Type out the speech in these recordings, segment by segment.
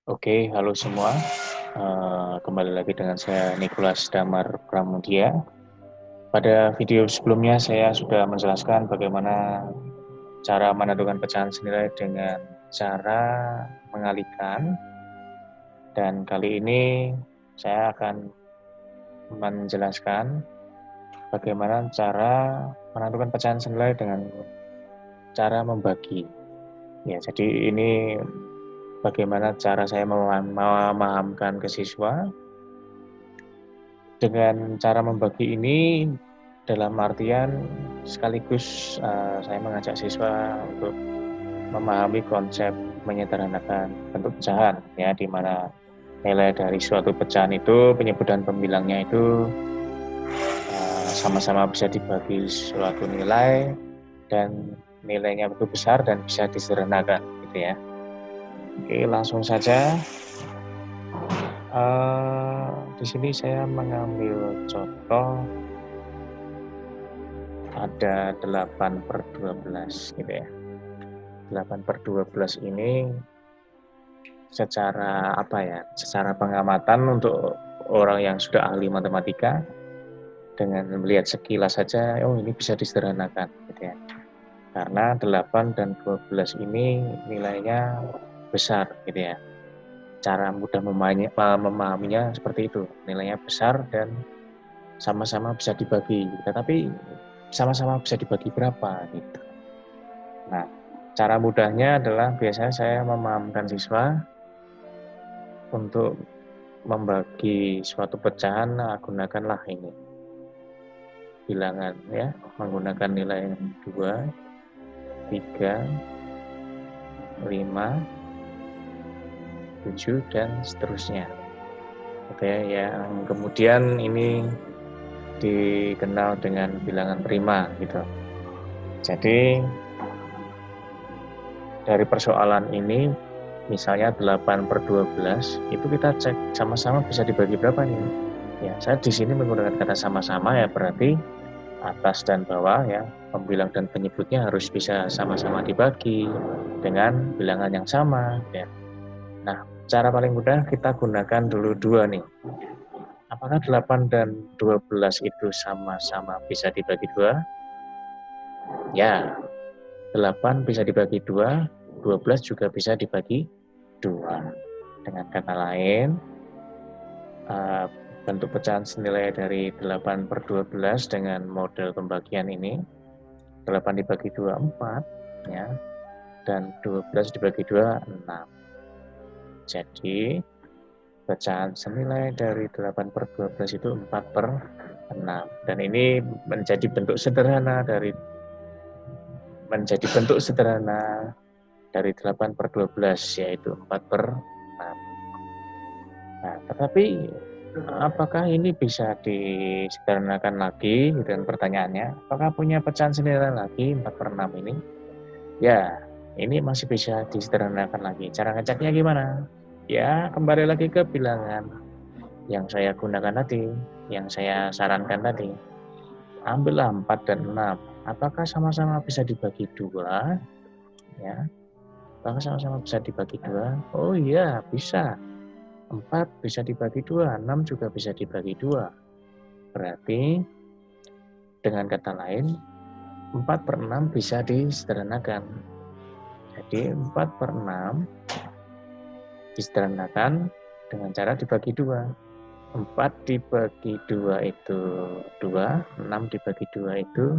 Oke, halo semua. Kembali lagi dengan saya Nicholas Damar Pramudia. Pada video sebelumnya saya sudah menjelaskan bagaimana cara menentukan pecahan senilai dengan cara mengalihkan. Dan kali ini saya akan menjelaskan bagaimana cara menentukan pecahan senilai dengan cara membagi. Ya, jadi ini bagaimana cara saya memahamkan ke siswa. Dengan cara membagi ini dalam artian sekaligus saya mengajak siswa untuk memahami konsep menyederhanakan bentuk pecahan, ya, di mana nilai dari suatu pecahan itu penyebut dan pembilangnya itu sama-sama bisa dibagi suatu nilai dan nilainya itu besar dan bisa disederhanakan, gitu ya. Oke, langsung saja. Di sini saya mengambil contoh ada 8/12 gitu ya. 8/12 ini secara secara pengamatan untuk orang yang sudah ahli matematika, dengan melihat sekilas saja, oh ini bisa disederhanakan gitu ya. Karena 8 dan 12 ini nilainya besar gitu ya. Cara mudah memahaminya seperti itu, nilainya besar dan sama-sama bisa dibagi, tetapi sama-sama bisa dibagi berapa gitu. Nah, cara mudahnya adalah biasanya saya memahamkan siswa untuk membagi suatu pecahan, gunakanlah ini bilangan ya, menggunakan nilai 2, 3, 5, 7 dan seterusnya. Oke, yang kemudian ini dikenal dengan bilangan prima gitu. Jadi dari persoalan ini, misalnya 8/12, itu kita cek sama-sama bisa dibagi berapa nih? Ya, saya di sini menggunakan kata sama-sama ya, berarti atas dan bawah ya, pembilang dan penyebutnya harus bisa sama-sama dibagi dengan bilangan yang sama ya. Nah, cara paling mudah kita gunakan dulu 2 nih. Apakah 8 dan 12 itu sama-sama bisa dibagi 2? Ya, 8 bisa dibagi 2, 12 juga bisa dibagi 2. Dengan kata lain, bentuk pecahan senilai dari 8/12 dengan model pembagian ini, 8 dibagi 2, 4, ya, dan 12 dibagi 2, 6. Jadi, pecahan senilai dari 8/12 itu 4/6. Dan ini menjadi bentuk sederhana dari 8/12, yaitu 4/6. Nah, tetapi apakah ini bisa disederhanakan lagi? Dan pertanyaannya, apakah punya pecahan senilai lagi 4/6 ini? Ya, ini masih bisa disederhanakan lagi. Cara ngeceknya gimana? Ya, kembali lagi ke bilangan yang saya gunakan tadi, yang saya sarankan tadi. Ambillah 4 dan 6. Apakah sama-sama bisa dibagi 2? Ya, apakah sama-sama bisa dibagi 2? Oh iya, bisa. 4 bisa dibagi 2, 6 juga bisa dibagi 2. Berarti dengan kata lain, 4/6 bisa disederhanakan. Jadi 4/6 disederhanakan dengan cara dibagi 2. 4 dibagi 2 itu 2, 6 dibagi 2 itu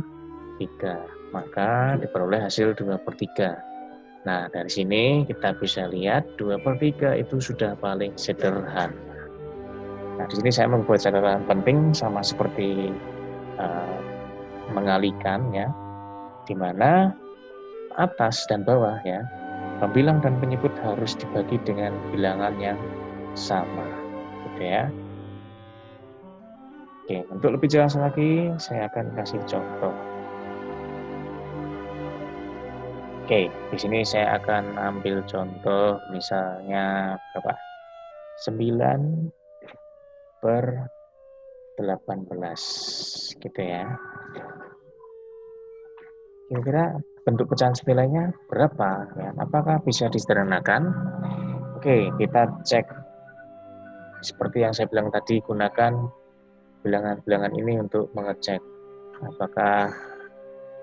3. Maka diperoleh hasil 2/3. Nah, dari sini kita bisa lihat 2/3 itu sudah paling sederhana. Nah, di sini saya membuat catatan penting sama seperti mengalihkan ya, di mana atas dan bawah ya, pembilang dan penyebut harus dibagi dengan bilangan yang sama, gitu ya. Oke, untuk lebih jelas lagi, saya akan kasih contoh. Oke, di sini saya akan ambil contoh misalnya berapa? 9/18, gitu ya. Kira-kira bentuk pecahan senilainya berapa? Ya, apakah bisa disederhanakan? Oke, kita cek. Seperti yang saya bilang tadi, gunakan bilangan-bilangan ini untuk mengecek apakah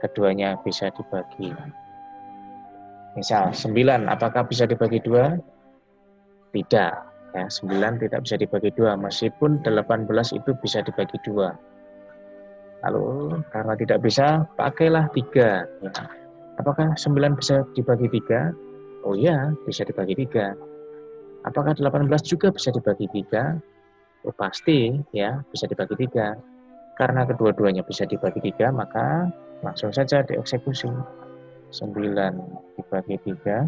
keduanya bisa dibagi. Misal 9, apakah bisa dibagi 2? Tidak. Ya, 9 tidak bisa dibagi 2, meskipun 18 itu bisa dibagi 2. Lalu karena tidak bisa, pakailah 3. Ya. Apakah 9 bisa dibagi 3? Oh iya, bisa dibagi 3. Apakah 18 juga bisa dibagi 3? Oh pasti ya, bisa dibagi 3. Karena kedua-duanya bisa dibagi 3, maka langsung saja dieksekusi. 9 dibagi 3,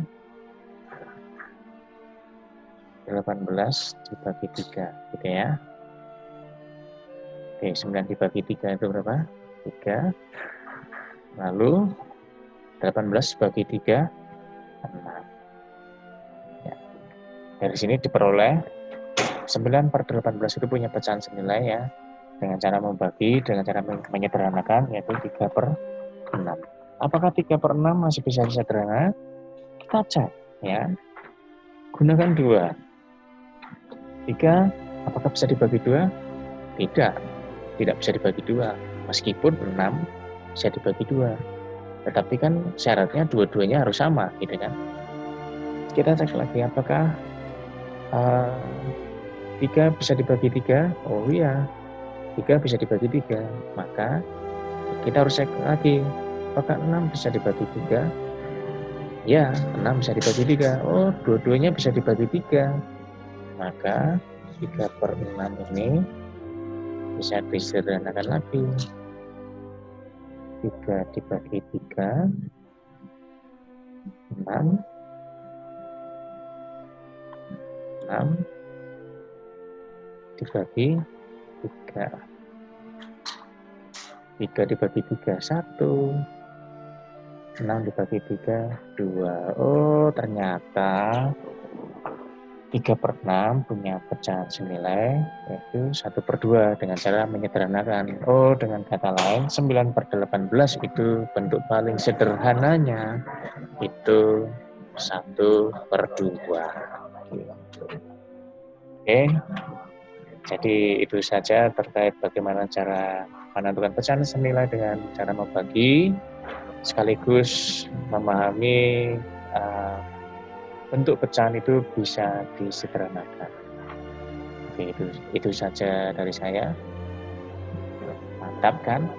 18 dibagi 3, gitu ya. Oke, 9 dibagi 3 itu berapa? 3. Lalu 18 dibagi 3, 6. Ya. Dari sini diperoleh 9/18 itu punya pecahan senilai ya. Dengan cara membagi, dengan cara menyederhanakan, yaitu 3/6. Apakah 3/6 masih bisa disederhana? Kita cek ya. Gunakan 2. 3, apakah bisa dibagi 2? Tidak, tidak bisa dibagi 2. Meskipun 6 bisa dibagi 2. Tetapi kan syaratnya dua-duanya harus sama, gitu kan. Kita cek lagi, apakah 3 bisa dibagi 3? Oh iya, 3 bisa dibagi 3. Maka kita harus cek lagi, apakah 6 bisa dibagi 3? Ya, 6 bisa dibagi 3. Oh, dua-duanya bisa dibagi 3. Maka 3/6 ini bisa disederhanakan lagi. 3 dibagi 3, 6. 6 dibagi 3. 3 dibagi 3, 1. 6 dibagi 3, 2. Oh, ternyata 3/6 punya pecahan senilai yaitu 1/2 dengan cara menyederhanakan. Oh, dengan kata lain 9/18 itu bentuk paling sederhananya itu 1/2. Gitu. Oke, jadi itu saja terkait bagaimana cara menentukan pecahan senilai dengan cara membagi, sekaligus memahami bentuk pecahan itu bisa disederhanakan. Oke, itu saja dari saya. Mantap kan?